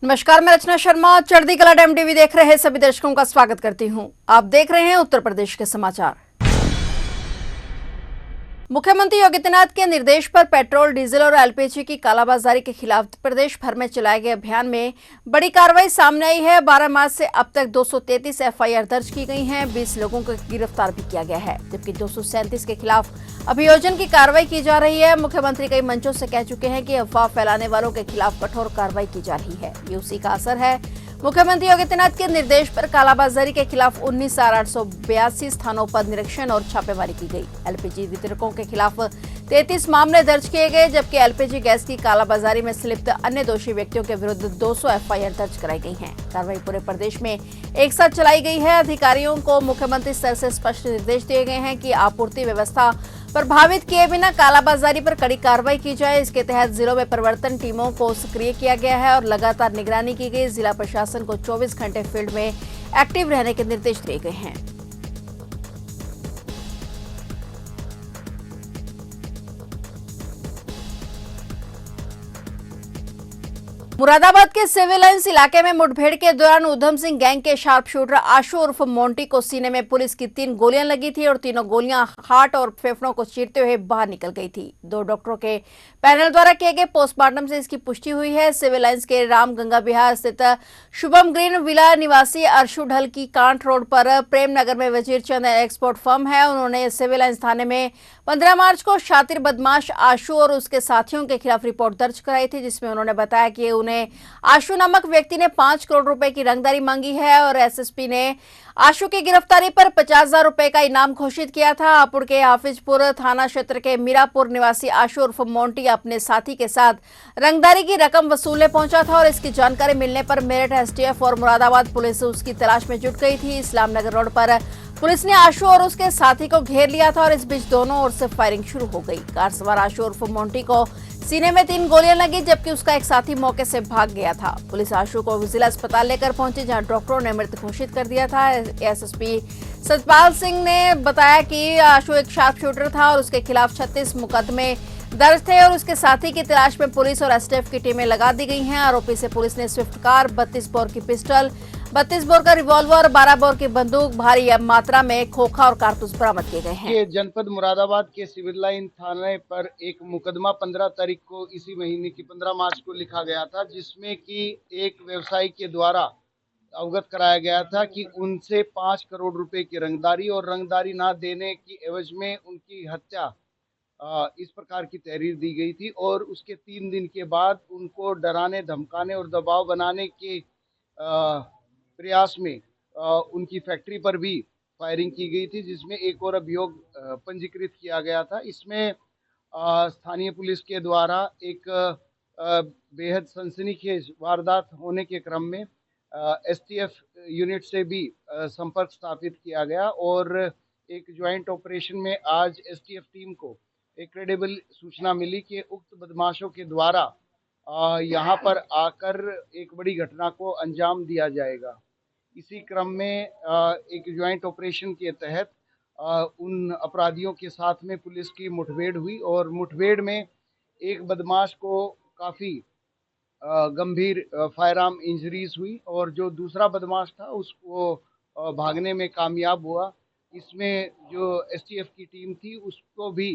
नमस्कार, मैं रचना शर्मा। चढ़ती कला टाइम टीवी देख रहे सभी दर्शकों का स्वागत करती हूं। आप देख रहे हैं उत्तर प्रदेश के समाचार। मुख्यमंत्री योगी आदित्यनाथ के निर्देश पर पेट्रोल, डीजल और एलपीजी की कालाबाजारी के खिलाफ प्रदेश भर में चलाए गए अभियान में बड़ी कार्रवाई सामने आई है। 12 मार्च से अब तक 233 एफआईआर दर्ज की गई हैं। 20 लोगों को गिरफ्तार भी किया गया है, जबकि 237 के खिलाफ अभियोजन की कार्रवाई की जा रही है। मुख्यमंत्री कई मंचों से कह चुके हैं कि अफवाह फैलाने वालों के खिलाफ कठोर कार्रवाई की जा रही है। ये उसी का असर है। मुख्यमंत्री योगी आदित्यनाथ के निर्देश पर कालाबाजारी के खिलाफ 19,882 स्थानों पर निरीक्षण और छापेमारी की गई। एलपीजी वितरकों के खिलाफ 33 मामले दर्ज किए गए, जबकि एलपीजी गैस की कालाबाजारी में संलिप्त अन्य दोषी व्यक्तियों के विरुद्ध 200 एफआईआर दर्ज कराई गई हैं। कार्रवाई पूरे प्रदेश में एक साथ चलाई गई है। अधिकारियों को मुख्यमंत्री स्तर से स्पष्ट निर्देश दिए गए हैं कि आपूर्ति व्यवस्था प्रभावित किए बिना कालाबाजारी पर कड़ी कार्रवाई की जाए। इसके तहत जिलों में प्रवर्तन टीमों को सक्रिय किया गया है और लगातार निगरानी की गई। जिला प्रशासन को 24 घंटे फील्ड में एक्टिव रहने के निर्देश दिए गए हैं। मुरादाबाद के सिविल लाइंस इलाके में मुठभेड़ के दौरान उधम सिंह गैंग के शार्प शूटर आशु उर्फ मोंटी को सीने में पुलिस की 3 गोलियां लगी थी और तीनों गोलियां हार्ट और फेफड़ों को चीरते हुए बाहर निकल गई थी। 2 डॉक्टरों के पैनल द्वारा किए गए पोस्टमार्टम से इसकी पुष्टि हुई है। सिविल लाइंस के राम गंगा विहार स्थित शुभम ग्रीन विला निवासी अर्शु ढल की कांट रोड पर प्रेमनगर में वजीर चंद एक्सपोर्ट फर्म है। उन्होंने सिविल लाइंस थाने में 15 मार्च को शातिर बदमाश आशु और उसके साथियों के खिलाफ रिपोर्ट दर्ज कराई थी, जिसमें उन्होंने बताया कि उन्हें आशु नामक व्यक्ति ने 5 करोड़ रुपए की रंगदारी मांगी है और एसएसपी ने आशु की गिरफ्तारी पर 50,000 रुपए का इनाम घोषित किया था। हापुड़ के हाफिजपुर थाना क्षेत्र के मीरापुर निवासी आशु उर्फ मोंटी अपने साथी के साथ रंगदारी की रकम वसूलने पहुंचा था और इसकी जानकारी मिलने पर मेरठ एसटीएफ और मुरादाबाद पुलिस उसकी तलाश में जुट गई थी। इस्लामनगर रोड पर पुलिस ने आशु और उसके साथी को घेर लिया था और इस बीच दोनों ओर से फायरिंग शुरू हो गई। कार सवार आशु उर्फ मोंटी को सीने में 3 गोलियां लगी, जबकि उसका एक साथी मौके से भाग गया था। पुलिस आशु को जिला अस्पताल लेकर पहुंची, जहां डॉक्टरों ने मृत घोषित कर दिया था। एसएसपी सतपाल सिंह ने बताया कि आशु एक शार्प शूटर था और उसके खिलाफ 36 मुकदमे दर्ज थे और उसके साथी की तलाश में पुलिस और एसटीएफ की टीमें लगा दी गई हैं। आरोपी से पुलिस ने स्विफ्ट कार, 32 बोर की पिस्टल, 32 बोर का रिवॉल्वर, 12 बोर की बंदूक, भारी मात्रा में खोखा और कारतूस बरामद किए गए हैं। जनपद मुरादाबाद के सिविल लाइन थाने पर एक मुकदमा 15 तारीख को इसी महीने की 15 मार्च को लिखा गया था, जिसमें कि एक व्यवसायी के द्वारा अवगत कराया गया था कि उनसे 5 करोड़ रुपए की रंगदारी और रंगदारी ना देने की एवज में उनकी हत्या इस प्रकार की तहरीर दी गई थी और उसके 3 दिन के बाद उनको डराने, धमकाने और दबाव बनाने के प्रयास में उनकी फैक्ट्री पर भी फायरिंग की गई थी, जिसमें एक और अभियोग पंजीकृत किया गया था। इसमें स्थानीय पुलिस के द्वारा एक बेहद सनसनीखेज वारदात होने के क्रम में एसटीएफ यूनिट से भी संपर्क स्थापित किया गया और एक ज्वाइंट ऑपरेशन में आज एसटीएफ टीम को एक क्रेडिबल सूचना मिली कि उक्त बदमाशों के द्वारा यहाँ पर आकर एक बड़ी घटना को अंजाम दिया जाएगा। इसी क्रम में एक ज्वाइंट ऑपरेशन के तहत उन अपराधियों के साथ में पुलिस की मुठभेड़ हुई और मुठभेड़ में एक बदमाश को काफ़ी गंभीर फायर आर्म इंजरीज हुई और जो दूसरा बदमाश था उसको भागने में कामयाब हुआ। इसमें जो एसटीएफ की टीम थी उसको भी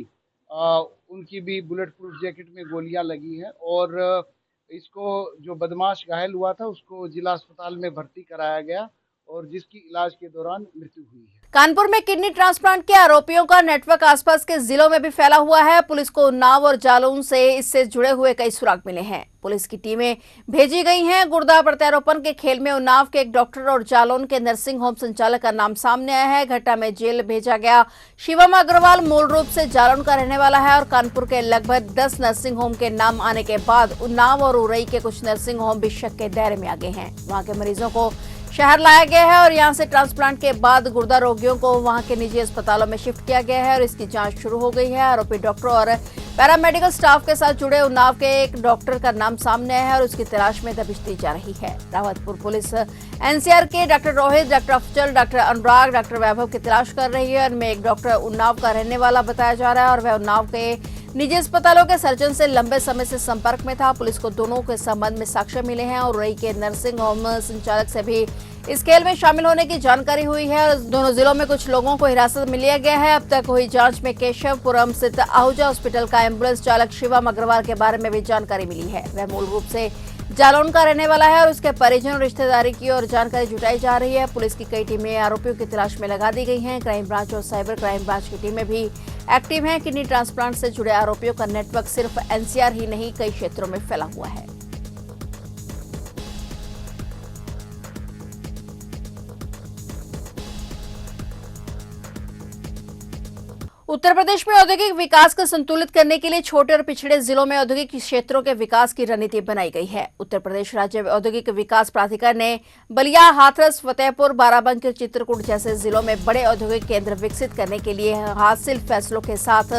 उनकी भी बुलेट प्रूफ जैकेट में गोलियां लगी हैं और इसको जो बदमाश घायल हुआ था उसको जिला अस्पताल में भर्ती कराया गया और जिसकी इलाज के दौरान मृत्यु हुई है। कानपुर में किडनी ट्रांसप्लांट के आरोपियों का नेटवर्क आसपास के जिलों में भी फैला हुआ है। पुलिस को उन्नाव और जालौन से इससे जुड़े हुए कई सुराग मिले हैं। पुलिस की टीमें भेजी गई हैं। गुर्दा प्रत्यारोपण के खेल में उन्नाव के एक डॉक्टर और जालौन के नर्सिंग होम संचालक का नाम सामने आया है। घटना में जेल भेजा गया शिवम अग्रवाल मूल रूप से जालौन का रहने वाला है और कानपुर के लगभग 10 नर्सिंग होम के नाम आने के बाद उन्नाव और उरई के कुछ नर्सिंग होम भी शक के दायरे में आ गए हैं। वहां के मरीजों को शहर लाया गया है और यहां से ट्रांसप्लांट के बाद गुर्दा रोगियों को वहां के निजी अस्पतालों में शिफ्ट किया गया है और इसकी जांच शुरू हो गई है। आरोपी डॉक्टर और पैरामेडिकल स्टाफ के साथ जुड़े उन्नाव के एक डॉक्टर का नाम सामने आया है और उसकी तलाश में दबिश दी जा रही है। रावतपुर पुलिस एनसीआर के doctor Rohit, doctor Afzal, doctor Anurag, doctor Vaibhav की तलाश कर रही है। उनमें एक डॉक्टर उन्नाव का रहने वाला बताया जा रहा है और वह उन्नाव के निजी अस्पतालों के सर्जन से लंबे समय से संपर्क में था। पुलिस को दोनों के संबंध में साक्ष्य मिले हैं और रई के नर्सिंग होम संचालक से भी इस खेल में शामिल होने की जानकारी हुई है। दोनों जिलों में कुछ लोगों को हिरासत में लिया गया है। अब तक हुई जांच में केशवपुरम स्थित आहूजा हॉस्पिटल का एम्बुलेंस चालक शिवम अग्रवाल के बारे में भी जानकारी मिली है। वह मूल रूप से जालौन का रहने वाला है और उसके परिजन और रिश्तेदारी की और जानकारी जुटाई जा रही है। पुलिस की कई टीमें आरोपियों की तलाश में लगा दी गई हैं। क्राइम ब्रांच और साइबर क्राइम ब्रांच की टीमें भी एक्टिव हैं। किडनी ट्रांसप्लांट से जुड़े आरोपियों का नेटवर्क सिर्फ एनसीआर ही नहीं, कई क्षेत्रों में फैला हुआ है। उत्तर प्रदेश में औद्योगिक विकास को संतुलित करने के लिए छोटे और पिछड़े जिलों में औद्योगिक क्षेत्रों के विकास की रणनीति बनाई गई है। उत्तर प्रदेश राज्य औद्योगिक विकास प्राधिकरण ने बलिया, हाथरस, फतेहपुर, बाराबंकी और चित्रकूट जैसे जिलों में बड़े औद्योगिक केंद्र विकसित करने के लिए हासिल फैसलों के साथ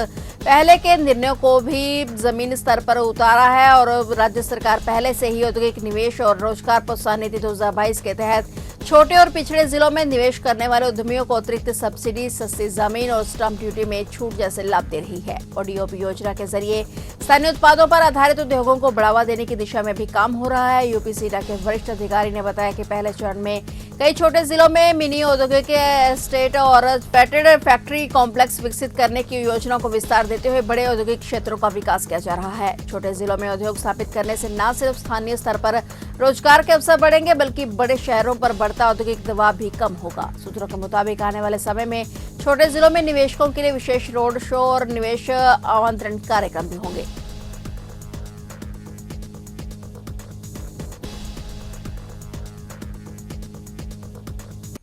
पहले के निर्णयों को भी जमीनी स्तर पर उतारा है और राज्य सरकार पहले से ही औद्योगिक निवेश और रोजगार प्रोत्साहन नीति 2022 के तहत छोटे और पिछड़े जिलों में निवेश करने वाले उद्यमियों को अतिरिक्त सब्सिडी, सस्ती जमीन और स्टैंप ड्यूटी में छूट जैसे लाभ दे रही है। ओडीओपी योजना के जरिए स्थानीय उत्पादों पर आधारित उद्योगों को बढ़ावा देने की दिशा में भी काम हो रहा है। यूपीसीडा के वरिष्ठ अधिकारी ने बताया कि पहले चरण में कई छोटे जिलों में मिनी औद्योगिक एस्टेट और पैटेड फैक्ट्री कॉम्प्लेक्स विकसित करने की योजना को विस्तार देते हुए बड़े औद्योगिक क्षेत्रों का विकास किया जा रहा है। छोटे जिलों में उद्योग स्थापित करने से न सिर्फ स्थानीय स्तर पर रोजगार के अवसर बढ़ेंगे बल्कि बड़े शहरों पर बढ़ता औद्योगिक दबाव भी कम होगा। सूत्रों के मुताबिक आने वाले समय में छोटे जिलों में निवेशकों के लिए विशेष रोड शो और निवेश आमंत्रण कार्यक्रम भी होंगे।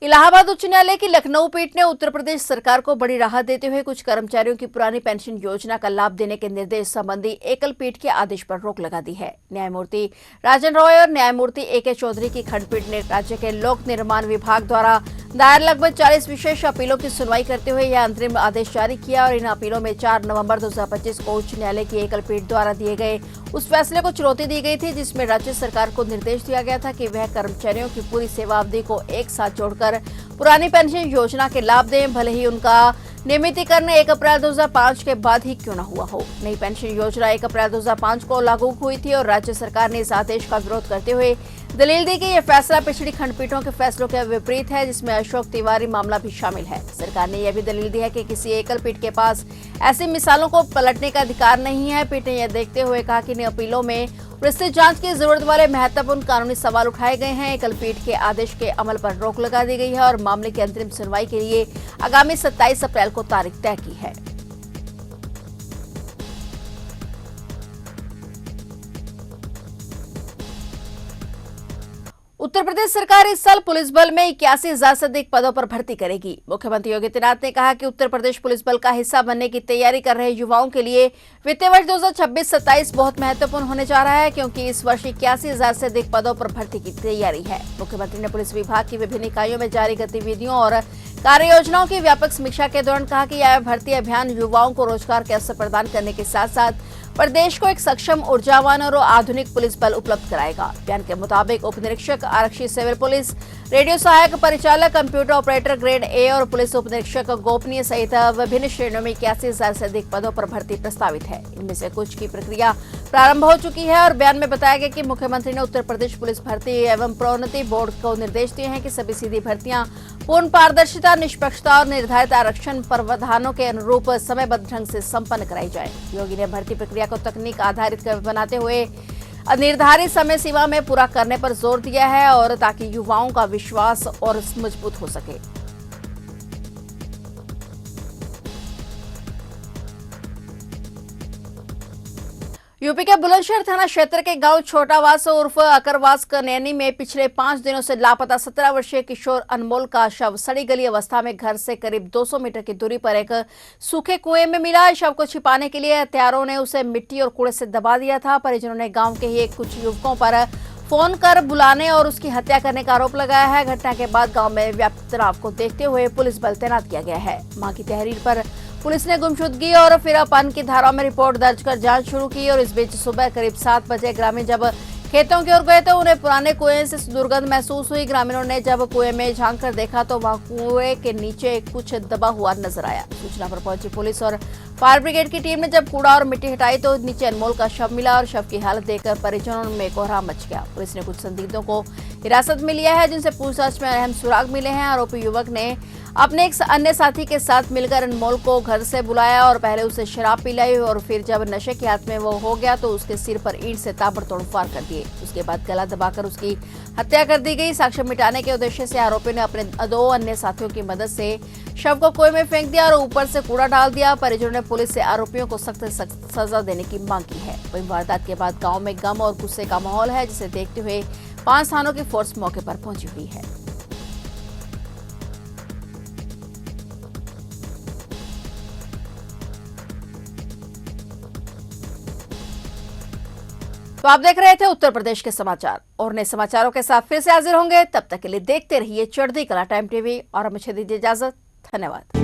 इलाहाबाद उच्च न्यायालय की लखनऊ पीठ ने उत्तर प्रदेश सरकार को बड़ी राहत देते हुए कुछ कर्मचारियों की पुरानी पेंशन योजना का लाभ देने के निर्देश संबंधी एकल पीठ के आदेश पर रोक लगा दी है। न्यायमूर्ति राजन रॉय और न्यायमूर्ति ए.के. चौधरी की खंडपीठ ने राज्य के लोक निर्माण विभाग द्वारा दायर लगभग 40 विशेष अपीलों की सुनवाई करते हुए यह अंतरिम आदेश जारी किया और इन अपीलों में 4 नवंबर 2025 को उच्च न्यायालय की एकल पीठ द्वारा दिए गए उस फैसले को चुनौती दी गई थी जिसमें राज्य सरकार को निर्देश दिया गया था कि वह कर्मचारियों की पूरी सेवा अवधि को एक साथ जोड़कर पुरानी पेंशन योजना के लाभ दें, भले ही उनका नियमितीकरण 1 अप्रैल 2005 के बाद ही क्यों न हुआ हो। नई पेंशन योजना 1 अप्रैल 2005 को लागू हुई थी और राज्य सरकार ने इस आदेश का विरोध करते हुए दलील दी कि यह फैसला पिछड़ी खंडपीठों के फैसलों के विपरीत है जिसमें अशोक तिवारी मामला भी शामिल है। सरकार ने यह भी दलील दी है कि किसी एकल पीठ के पास ऐसी मिसालों को पलटने का अधिकार नहीं है। पीठ ने यह देखते हुए कहा कि इन अपीलों में विस्तृत जांच की जरूरत वाले महत्वपूर्ण कानूनी सवाल उठाए गए हैं। एकल पीठ के आदेश के अमल पर रोक लगा दी गई है और मामले की अंतरिम सुनवाई के लिए आगामी 27 अप्रैल को तारीख तय की है। उत्तर प्रदेश सरकार इस साल पुलिस बल में 81,000 से अधिक पदों पर भर्ती करेगी। मुख्यमंत्री योगी आदित्यनाथ ने कहा कि उत्तर प्रदेश पुलिस बल का हिस्सा बनने की तैयारी कर रहे युवाओं के लिए वित्तीय वर्ष 2026-27 बहुत महत्वपूर्ण होने जा रहा है क्योंकि इस वर्ष 81,000 से अधिक पदों पर भर्ती की तैयारी है। मुख्यमंत्री ने पुलिस विभाग की विभिन्न इकाइयों में जारी गतिविधियों और कार्य योजनाओं की व्यापक समीक्षा के दौरान कहा कि यह भर्ती अभियान युवाओं को रोजगार के अवसर प्रदान करने के साथ साथ प्रदेश को एक सक्षम, ऊर्जावान और आधुनिक पुलिस बल उपलब्ध कराएगा। बयान के मुताबिक उप निरीक्षक, आरक्षी, सिविल पुलिस, रेडियो सहायक, परिचालक, कंप्यूटर ऑपरेटर ग्रेड ए और पुलिस उप निरीक्षक गोपनीय सहित विभिन्न श्रेणियों में 81,000 से अधिक पदों पर भर्ती प्रस्तावित है। इनमें से कुछ की प्रक्रिया प्रारंभ हो चुकी है और बयान में बताया गया कि मुख्यमंत्री ने उत्तर प्रदेश पुलिस भर्ती एवं प्रोन्नति बोर्ड को निर्देश दिए हैं कि सभी सीधी भर्तियां पूर्ण पारदर्शिता, निष्पक्षता और निर्धारित आरक्षण प्रावधानों के अनुरूप समयबद्ध ढंग से संपन्न कराई जाए। योगी ने भर्ती प्रक्रिया को तकनीक आधारित बनाते हुए निर्धारित समय सीमा में पूरा करने पर जोर दिया है और ताकि युवाओं का विश्वास और मजबूत हो सके। यूपी के बुलंदशहर थाना क्षेत्र के गांव छोटावास उर्फ अकरवास कनैनी में पिछले 5 दिनों से लापता 17 वर्षीय किशोर अनमोल का शव सड़ी गली अवस्था में घर से करीब 200 मीटर की दूरी पर एक सूखे कुएं में मिला। शव को छिपाने के लिए हत्यारों ने उसे मिट्टी और कूड़े से दबा दिया था। परिजनों ने गाँव के ही कुछ युवकों पर फोन कर बुलाने और उसकी हत्या करने का आरोप लगाया है। घटना के बाद गाँव में व्याप्त तनाव को देखते हुए पुलिस बल तैनात किया गया है। मां की तहरीर पर पुलिस ने गुमशुदगी और फिर अपहरण की धाराओं में रिपोर्ट दर्ज कर जांच शुरू की और इस बीच सुबह करीब 7 बजे ग्रामीण जब खेतों की ओर गए तो उन्हें पुराने कुएं से दुर्गंध महसूस हुई। ग्रामीणों ने जब कुएं में झांक कर देखा तो वहां कुएं के नीचे कुछ दबा हुआ नजर आया। सूचना पर पहुंची पुलिस और फायर ब्रिगेड की टीम ने जब कूड़ा और मिट्टी हटाई तो नीचे अनमोल का शव मिला और शव की हालत देखकर परिजनों में कोहराम मच गया। पुलिस ने कुछ संदिग्धों को हिरासत में लिया है, जिनसे पूछताछ में अहम सुराग मिले हैं। आरोपी युवक ने अपने एक अन्य साथी के साथ मिलकर अनमोल को घर से बुलाया और पहले उसे शराब पिलाई और फिर जब नशे के हाथ में वो हो गया तो उसके सिर पर ईंट से ताबड़तोड़ वार कर दिए। उसके बाद गला दबाकर उसकी हत्या कर दी गई। साक्ष्य मिटाने के उद्देश्य से आरोपी ने अपने 2 अन्य साथियों की मदद से शव को कुएं में फेंक दिया और ऊपर से कूड़ा डाल दिया। परिजनों ने पुलिस से आरोपियों को सख्त सजा देने की मांग की है। वहीं वारदात के बाद गांव में गम और गुस्से का माहौल है, जिसे देखते हुए 5 थानों की फोर्स मौके पर पहुंची हुई है। तो आप देख रहे थे उत्तर प्रदेश के समाचार और नए समाचारों के साथ फिर से हाजिर होंगे। तब तक के लिए देखते रहिए चढ़ती कला टाइम टीवी और मुझे दीजिए इजाजत। धन्यवाद।